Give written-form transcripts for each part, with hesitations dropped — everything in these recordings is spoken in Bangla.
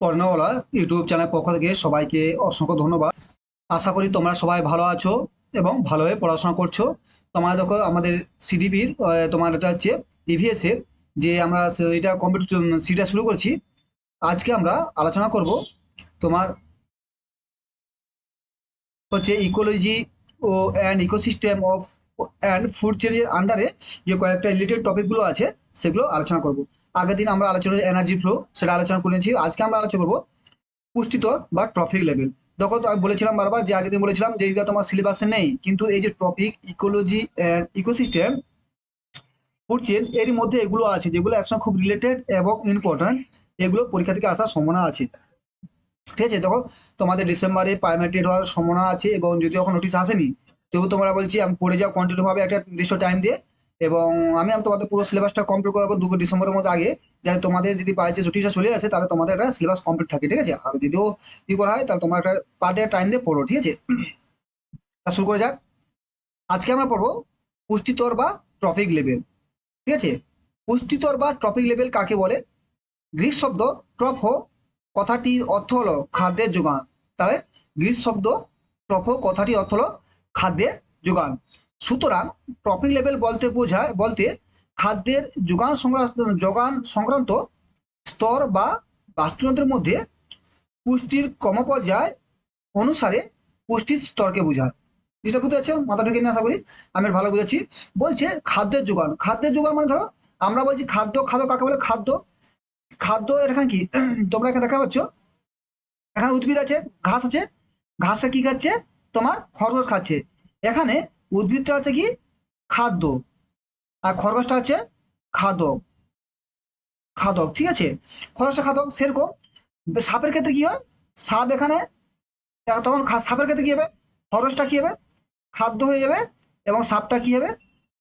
পড়নাওয়ালা ইউটিউব চ্যানেল পক্ষ থেকে সবাইকে অসংখ্য ধন্যবাদ। আশা করি তোমরা সবাই ভালো আছো এবং ভালোভাবে পড়াশোনা করছো। তোমার দেখো আমাদের সিডিপির তোমার এটা হচ্ছে ইভিএস এর যে আমরা এটা কম্পিটিটিভ সিটা শুরু করছি। আজকে আমরা আলোচনা করব তোমার হচ্ছে ইকোলজি ও and ecosystem of and food চেনের আন্ডারে যে কয়েকটা রিলেটেড টপিকগুলো আছে সেগুলো আলোচনা করব। আগের দিন আমরা আলোচনা এনার্জি ফ্লো সেটা আলোচনা করেছি। আজকে আমরা আলোচনা করব পুষ্টিতর বা ট্রফিক লেভেল। দেখো তো আমি বলেছিলাম বারবার যে আগের দিন বলেছিলাম যে এটা তোমার সিলেবাসে নেই, কিন্তু এই যে topic ecology and ecosystem food chain এর মধ্যে এগুলো আছে যেগুলো একসঙ্গে খুব রিলেটেড এবং ইম্পর্ট্যান্ট। এগুলো পরীক্ষা থেকে আসার সম্ভাবনা আছে। ঠিক আছে, দেখো তোমাদের ডিসেম্বরে প্রাইমারি হওয়ার সম্ভাবনা আছে এবং যদি এখন নোটিশ আসেনি তবু তোমরা বলছি আমি পড়ে যাও কন্টিনিউ ভাবে একটা নির্দিষ্ট টাইম দিয়ে। এবং আমি তোমাদের পুরো সিলেবাসটা কমপ্লিট করাবো 2 ডিসেম্বরের মধ্যে আগে, যাতে তোমাদের যদি পাই যে ছুটিটা চলে আসে তাহলে তোমাদের একটা সিলেবাস কমপ্লিট থাকে। ঠিক আছে, আর যদিও কি করা হয় তাহলে তোমার একটা পার ডে টাইম দিয়ে পড়ো। ঠিক আছে, তা শুরু করে যাক। আজকে আমরা পড়বো পুষ্টিস্তর বা ট্রফিক লেভেল। ঠিক আছে, পুষ্টিস্তর বা ট্রফিক লেভেল কাকে বলে? গ্রিক শব্দ ট্রফো কথাটির অর্থ হলো খাদ্যের যোগান। তাহলে গ্রিক শব্দ ট্রফো কথাটির অর্থ হলো খাদ্যের যোগান। সুতরাং ট্রফিক লেভেল বলতে খাদ্যের যোগান সংক্রান্ত স্তর বা বাস্তুতন্ত্রের মধ্যে পুষ্টির ক্রমপর্যায় অনুসারে পুষ্টির স্তরকে বোঝায়। যেটা বুঝতে পারছো, মাথা ঢুকে নিয়ে আশা করি আমি ভালো বুঝেছি। বলছে খাদ্যের যোগান। খাদ্যের যোগান মানে ধরো আমরা বলছি খাদ্য, খাদ্য কাকে বলে? খাদ্য, খাদ্য এখানে কি তোমরা এখানে দেখা পাচ্ছ, এখানে উদ্ভিদ আছে, ঘাস আছে। ঘাসটা কি খাচ্ছে? তোমার খরগোশ খাচ্ছে। এখানে উদ্ভিদটা হচ্ছে কি খাদ্য, আর খরগোশটা হচ্ছে খাদক। খাদক, ঠিক আছে, খরগোশটা খাদক। সেরকম সাপের ক্ষেত্রে কি হয়? সাপ এখানে তখন সাপের ক্ষেত্রে কি হবে? খরগোশটা কি হবে? খাদ্য হয়ে যাবে এবং সাপটা কি হবে?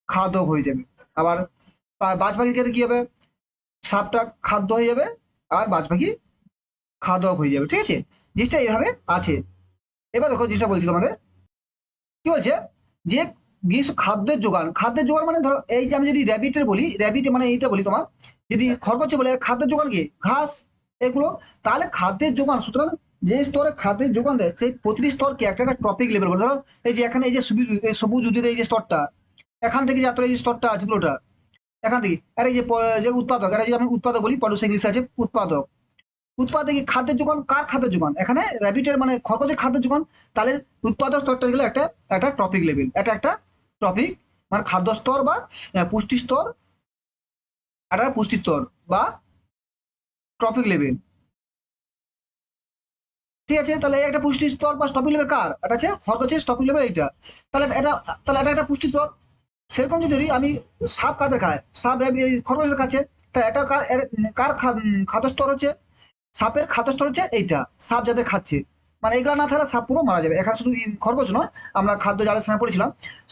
খাদক হয়ে যাবে। আবার বাজ পাখির ক্ষেত্রে কি হবে? সাপটা খাদ্য হয়ে যাবে আর বাজ পাখি খাদক হয়ে যাবে। ঠিক আছে, জিনিসটা এইভাবে আছে। এবার দেখো জিনিসটা বলছি তোমাদের, কি বলছে যে খাদ্যের যোগান। খাদ্যের যোগান মানে ধরো এই যে আমি যদি র্যাবিটের বলি, র্যাবিট মানে এইটা বলি তোমার, যদি খরগোশে বলে খাদ্যের যোগান কি ঘাস এগুলো, তাহলে খাদ্যের যোগান সুতরাং যে স্তরে খাদ্যের যোগান দেয় সেই প্রতিটি স্তরকে একটা একটা টপিক লেভেল বলে। ধরো এই যে এখানে এই যে সবুজ উদ্ভিদের এই যে স্তরটা, এখান থেকে যাত্রা এই যে স্তরটা আছে পুরোটা এখান থেকে, আর এই যে যে উৎপাদক, এটা যে আমি উৎপাদক বলি, পডুস ইংলিশে আছে উৎপাদক। উৎপাদক খাদ্যের যোগান, কার খাদ্যের যোগান? এখানে র্যাবিটের মানে খরগোশের খাদ্যের যোগান। তাহলে উৎপাদক স্তরটা গেলে একটা একটা টপিক লেভেল, এটা একটা টপিক মানে খাদ্য স্তর বা পুষ্টি স্তর, একটা পুষ্টি স্তর বা টপিক লেভেল। ঠিক আছে, তাহলে এই একটা পুষ্টি স্তর বা টপিক লেভেল কার? এটা হচ্ছে খরগোশের টপিক লেভেল এইটা। তাহলে এটা, তাহলে এটা একটা পুষ্টি স্তর। সেরকম যদি ধরি আমি, সাপ কাদের খায়? সাপ খরগোশের খাচ্ছে। তা এটা কার কার খাদ্য স্তর হচ্ছে? সাপের খাদ্যস্তর হচ্ছে এইটা, সাপ যাদের খাচ্ছে। মানে এগুলো না থাকলে সাপ পুরো মারা যাবে। এখানে শুধু খরগোশ নয়, আমরা খাদ্য জালের সময় পড়েছিলাম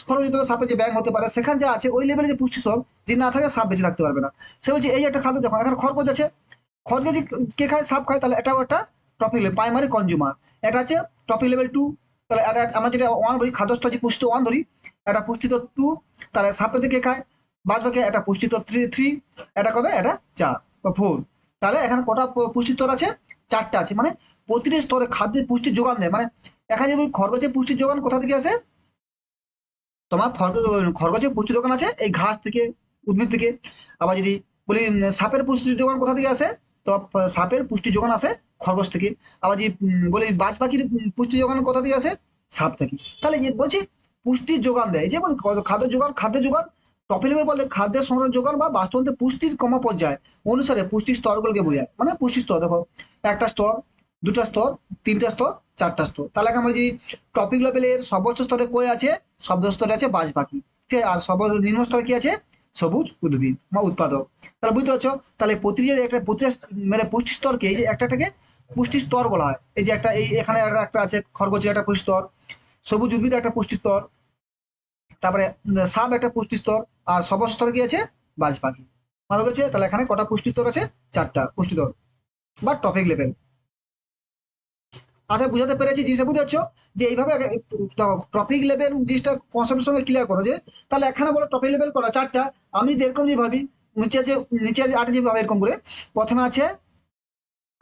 খরগোশ যদি সাপের যে ব্যাং হতে পারে সেখানে যে আছে ওই লেভেলে যে পুষ্টিস্তর যে না থাকে সাপ বেঁচে থাকতে পারবে না। সে বলছে এই একটা খাদ্য, দেখো এখানে খরগোশ আছে, খরগোশ কে খায়? সাপ খায়। তাহলে এটাও একটা টপিক লেভেল, প্রাইমারি কনজিউমার। এটা হচ্ছে টপিক লেভেল 2। তাহলে আমরা যেটা 1 ধরি, খাদ্যস্তর যে পুষ্টি 1 ধরি, এটা পুষ্টিস্তর 2। তাহলে সাপের কে খায়? বাদ বাকি এটা পুষ্টিস্তর 3। এটা কবে? এটা 4 বা 4। তাহলে এখানে কটা পুষ্টিস্তর আছে? 4টা আছে। মানে প্রতিটি স্তরে খাদ্যের পুষ্টির যোগান দেয়। মানে এখানে যদি খরগোশের পুষ্টির যোগান কোথা থেকে আসে? তোমার খরগোশের পুষ্টির যোগান আছে এই ঘাস থেকে, উদ্ভিদ থেকে। আবার যদি বলি সাপের পুষ্টির যোগান কোথা থেকে আসে, তো সাপের পুষ্টির যোগান আসে খরগোশ থেকে। আবার যদি বলি বাজ পাখির পুষ্টির যোগান কোথা থেকে আসে? সাপ থেকে। তাহলে বলছি পুষ্টির যোগান দেয় যে বলে খাদ্যের যোগান। টপিক লেভেল বলতে খাদ্যের সংগ্রহ যোগান বা বাস্তুতন্ত্রের পুষ্টির ক্রমপর্যায় অনুসারে পুষ্টির স্তরগুলোকে বোঝায়। মানে পুষ্টি স্তর দেখো, একটা স্তর, দুটা স্তর, তিনটা স্তর, চারটা স্তর। তাহলে আমরা যদি টপিক লেভেলের সর্বোচ্চ স্তরে কই আছে? শব্দ স্তরে আছে বাজ পাখি। ঠিক আছে, আর নিম্ন স্তরে কি আছে? সবুজ উদ্ভিদ বা উৎপাদক। তাহলে বুঝতে পারছো, তাহলে প্রতিটা মানে পুষ্টি স্তরকে এই যে একটাকে পুষ্টি স্তর বলা হয়। এই যে একটা এই এখানে একটা আছে খরগোশের একটা পুষ্টি স্তর, সবুজ উদ্ভিদ একটা পুষ্টি স্তর, তারপরে সাপ একটা পুষ্টি স্তর, আর সর্বোচ্চ স্তরে কি আছে? বাজ পাখি। ভালো গেছে, তাহলে এখানে কটা পুষ্টি স্তর আছে? 4টা পুষ্টি স্তর বা টপিক লেভেল। আচ্ছা, বুঝাতে পেরেছি জিনিসটা? বুঝতে পারছো যে এইভাবে টপিক লেভেল জিনিসটা কনসেপ্টের সঙ্গে ক্লিয়ার করো যে তাহলে এখানে বলো টপিক লেভেল করা 4টা। আমি যদি এরকম যে ভাবি, নিচে আছে 8 যে ভাবে এরকম করে, প্রথমে আছে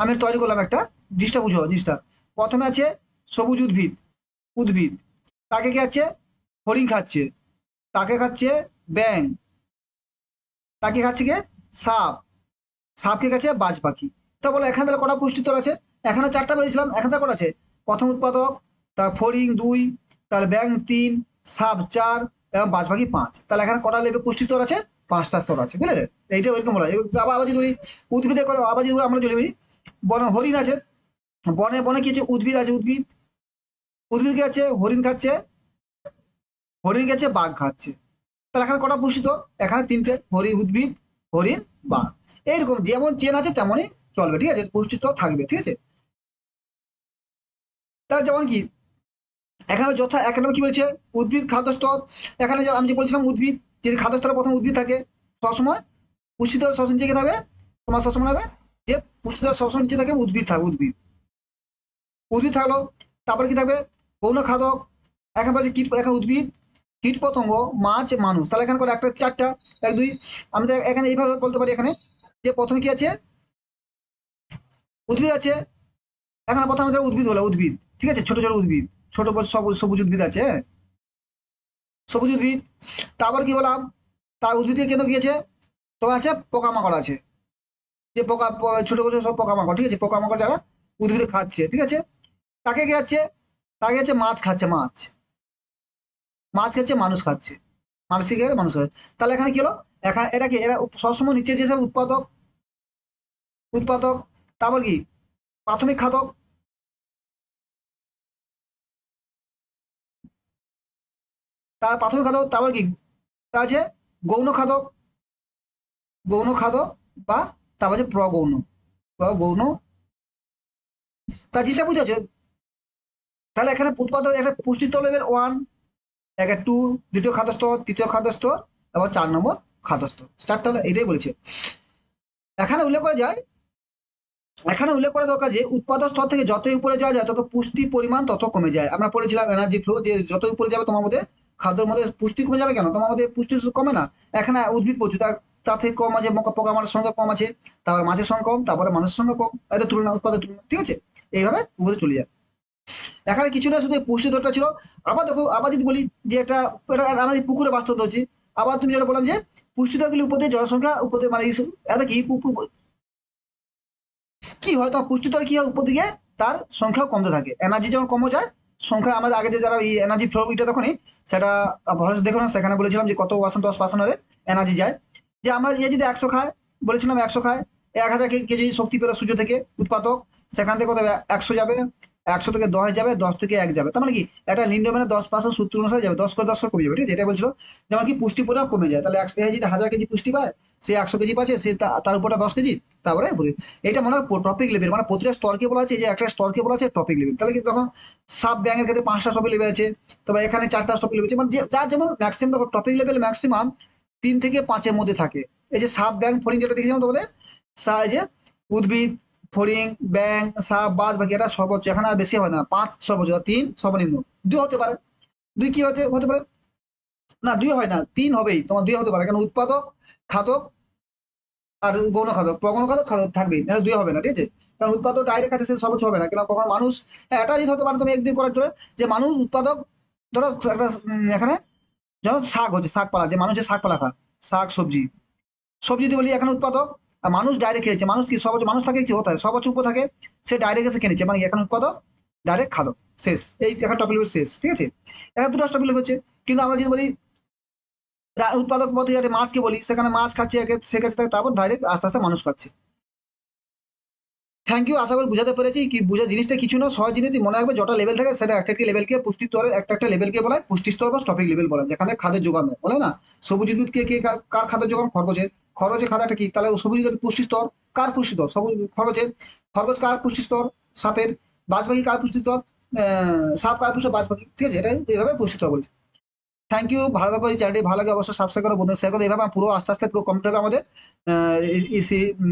আমি তৈরি করলাম একটা, জিনিসটা বুঝো জিনিসটা। প্রথমে আছে সবুজ উদ্ভিদ, উদ্ভিদ, তাকে কি আছে, হরিণ খাচ্ছে, তাকে খাচ্ছে ব্যাং, তাকে খাচ্ছে কে, সাপ, সাপকে খাচ্ছে বাজ পাখি। তা বলো এখানে তাহলে কটা পুষ্টিস্তর আছে? এখানে চারটা বলেছিলাম, এখানে তার কটা আছে? প্রথম উৎপাদক, তার ফড়িং 2, তাহলে ব্যাং 3, সাপ 4 এবং বাজ পাখি 5। তাহলে এখানে কটা লেভেল পুষ্টিস্তর আছে? 5টা স্তর আছে, বুঝলে? এইটা ওইরকম বলা হয়। আবার আবার যদি বলি উদ্ভিদের কথা, আবার যদি আমরা যদি বলি বনে হরিণ আছে, বনে বনে কি আছে, উদ্ভিদ আছে, উদ্ভিদ, উদ্ভিদ কি আছে, হরিণ খাচ্ছে, হরিণ খাচ্ছে, বাঘ খাচ্ছে। তাহলে এখানে কটা পুষ্টিস্তর? এখানে 3টে, হরিণ, উদ্ভিদ, হরিণ, বাঘ। এইরকম যেমন চেন আছে তেমনই চলবে, ঠিক আছে, পুষ্টিস্তর থাকবে, ঠিক আছে। তাহলে যেমন কি এখানে যথা এক নম্বর কি বলছে, উদ্ভিদ খাদ্যস্তর। এখানে আমি যে বলছিলাম উদ্ভিদ, যদি খাদ্যস্তরে প্রথম উদ্ভিদ থাকে সবসময় পুষ্টিস্তর সবসময় নিচে থাকবে, তোমার সবসময় হবে যে পুষ্টিস্তর সবসময় নিচে থাকে উদ্ভিদ থাকবে, উদ্ভিদ, উদ্ভিদ থাকলো। তারপরে কি থাকবে, গৌণ খাদক। এখানে বলছে কীট, এখানে উদ্ভিদ, কীট পতঙ্গ, মাছ, মানুষ। তাহলে এখানে করে একটা চারটা, 1 2। আমি তো এখানে এইভাবে বলতে পারি এখানে যে প্রথমে কি আছে, উদ্ভিদ আছে। এখানে প্রথমে ধরো উদ্ভিদ হলো, উদ্ভিদ, ঠিক আছে, ছোট ছোট উদ্ভিদ, ছোট বড় সবুজ সবুজ উদ্ভিদ আছে, হ্যাঁ, সবুজ উদ্ভিদ। তারপর কি বললাম, তার উদ্ভিদে কেন কি আছে, তোমার আছে পোকামাকড় আছে, যে পোকা ছোট ছোট সব পোকামাকড়, ঠিক আছে, পোকামাকড় যারা উদ্ভিদে খাচ্ছে, ঠিক আছে। তাকে কি খাচ্ছে, তাকে হচ্ছে মাছ খাচ্ছে, মাছ, মাছ খাচ্ছে, মানুষ খাচ্ছে, মানুষ কি খাবে, মানুষ খাবে। তাহলে এখানে কি হলো, এখানে এরা কি, এরা সবসময় নিচে যেসব উৎপাদক, উৎপাদক, তারপর কি প্রাথমিক খাদক, তার প্রাথমিক খাদক, তারপর কি তা আছে গৌণ খাদক, গৌণ খাদক বা তারপর আছে প্রগৌণ, প্রগৌণ। তার জিনিসটা বুঝেছো? তাহলে এখানে উৎপাদক একটা পুষ্টিস্তর লেভেল 1, একটা 2, দ্বিতীয় খাদ্যস্তর, তৃতীয় খাদ্যস্তর এবং 4 নম্বর খাদ্যস্তর। স্টার্টটা এটাই বলেছে। এখানে উল্লেখ করা যায়, এখানে উল্লেখ করা দরকার যে উৎপাদক স্তর থেকে যতই উপরে যাওয়া যায় তত পুষ্টি পরিমাণ তত কমে যায়। আমরা পড়েছিলাম এনার্জি ফ্লো, যে যত উপরে যাবে তোমার মধ্যে খাদ্যের মধ্যে পুষ্টি কমে যাবে, কেন তোমার মধ্যে পুষ্টি কমে না। এখানে উদ্ভিদ প্রচুর, তার থেকে কম আছে, পোকামাকড়ের সংখ্যা কম আছে, তারপরে মাছের সংখ্যা কম, তারপরে মানুষের সংখ্যা কম, এদের তুলনা, উৎপাদক তুলনা, ঠিক আছে, এইভাবে উপরে চলে যায়। এখানে কিছু না, শুধু পুষ্টি স্তরটা ছিল। আবার দেখো, আবার যদি বলি যে একটা, এটা আমরা এই পুকুরে বাস্তব হচ্ছি, আবার তুমি যেটা বললাম যে পুষ্টিস্তরগুলি উপর দিয়ে জনসংখ্যা উপর দিয়ে মানে এটা কি কি হয়, তোমার পুষ্টিস্তর কি হয়, উপর দিকে তার সংখ্যাও কমতে থাকে, এনার্জি যেমন কমে যায় সংখ্যা। আমাদের আগে যে যারা এই এনার্জি ফ্লো এটা তখনই সেটা ভরসা দেখো না, সেখানে বলেছিলাম যে কত পার্সেন্ট, 10% হলে এনার্জি যায়। যে আমরা যে যদি 100 খায়, বলেছিলাম 100 খায়, 1000 কেজি শক্তি পেলো সূর্য থেকে উৎপাদক, সেখান থেকে কত হবে, 100 যাবে, 100 থেকে 10 যাবে, 10 থেকে 1 যাবে, তার মানে কি একটা লিন্ডম্যানের 10% সূত্র অনুসারে যাবে, 10 করে কমে যাবে, ঠিক আছে, এটা বলছিল। যেমন কি পুষ্টি পরিমাণ কমে যায়, তাহলে যদি 1000 কেজি পুষ্টি পায়, সে 100 কেজি পাচ্ছে, সে তার উপরটা 10 কেজি, তারপরে এটা মনে হয় টপিক লেভেল, মানে প্রতিটা স্তরকে বলা আছে, যে একটা স্তরকে বলা আছে টপিক লেভেল। তাহলে কি তখন সাব ব্যাংকের ক্ষেত্রে 5টা টপিক লেভেল আছে, তবে এখানে 4টা টপিক লেভেল আছে, মানে যার যেমন ম্যাক্সিমাম দেখো টপিক লেভেল ম্যাক্সিমাম 3 থেকে 5-এর মধ্যে থাকে। এই যে সাব ব্যাংক ফড়িং যেটা দেখেছিলাম তোমাদের, এই যে উদ্ভিদ, ফড়িং, ব্যাং, সাপ, বাজ বাকি, এটা সর্বোচ্চ, এখানে আর বেশি হয় না, 5 সর্বোচ্চ, 3 সর্বনিম্ন, 2 হতে পারে, 2 কি হতে হতে পারে, না 2 হয় না, 3 হবেই তোমার, 2 হতে পারে, কারণ উৎপাদক, খাদক আর গৌণ খাদক, প্রগৌণ খাদক, খাদক থাকবেই না, 2 হবে না, ঠিক আছে। কারণ উৎপাদক ডাইরেক্ট খাতে সে সর্বোচ্চ হবে না, কেন কখন মানুষ, হ্যাঁ এটা যদি হতে পারে তুমি একদিন করার জন্য, যে মানুষ উৎপাদক, ধরো একটা এখানে যেমন শাক হচ্ছে, শাক পালা, যে মানুষের শাক পালা খায়, শাক সবজি, সবজি যদি বলি এখানে উৎপাদক, আর মানুষ ডাইরেক্ট খেয়েছে, মানুষ কি সর্বোচ্চ, মানুষ থাকে কি হতে হয় সর্বোচ্চ উপর থাকে, সে ডাইরেক্ট এসে খেয়েছে, মানে এখানে উৎপাদক, ডাইরেক্ট খাদক, শেষ, এই এখন টপিক শেষ, ঠিক আছে। এখন দুটো টপিক হচ্ছে। কিন্তু আমরা যদি বলি উৎপাদক পথে যাতে মাছকে বলি, সেখানে মাছ খাচ্ছে সেক্ষেত্রে তারপর ডাইরেক্ট আস্তে আস্তে মানুষ খাচ্ছে। থ্যাংক ইউ, আশা করি বুঝাতে পেরেছি। কি বুঝা জিনিসটা কিছু না, সহজ জিনিস, মনে রাখবে যটা লেভেল থাকে সেটা একটা একটা লেভেলকে পুষ্টি স্তরের একটা একটা লেভেলকে বলা হয় পুষ্টি স্তর বা টপিক লেভেল বলা হয়, যেখানে খাদ্যের যোগান দেয়, বলে না সবুজ উদ্ভিদকে কে কার খাদ্যের যোগান, খরগোশের, খরগোশের খাদ্যটা কি, তাহলে সবুজ উদ্ভিদের পুষ্টি স্তর কার পুষ্টি স্তর, সবুজ খরগোশের, খরগোশ কার পুষ্টি স্তর, সাপের, বাজ পাখি কার পুষ্টি স্তর, সাপ কার পুষ্টি, বাজ পাখি, ঠিক আছে, এটা এইভাবে পুষ্টি স্তর বলছে। থ্যাংক ইউ, ভালো থাকো, এই চ্যানেলটি ভালো লাগে অবশ্যই সাবস্ক্রাইব করো, বন্ধুদের শেয়ার করো, এইভাবে পুরো আস্তে আস্তে পুরো কমপ্লিট হবে আমাদের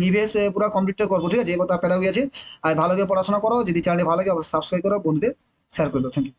নিভেস পুরো কমপ্লিট করবো, ঠিক আছে, এবার তার প্যারাগি আছে। আর ভালো করে পড়াশোনা করো, যদি চ্যানেলটি ভালো লাগে অবশ্যই সাবস্ক্রাইব করো, বন্ধুদের শেয়ার করো। Thank you.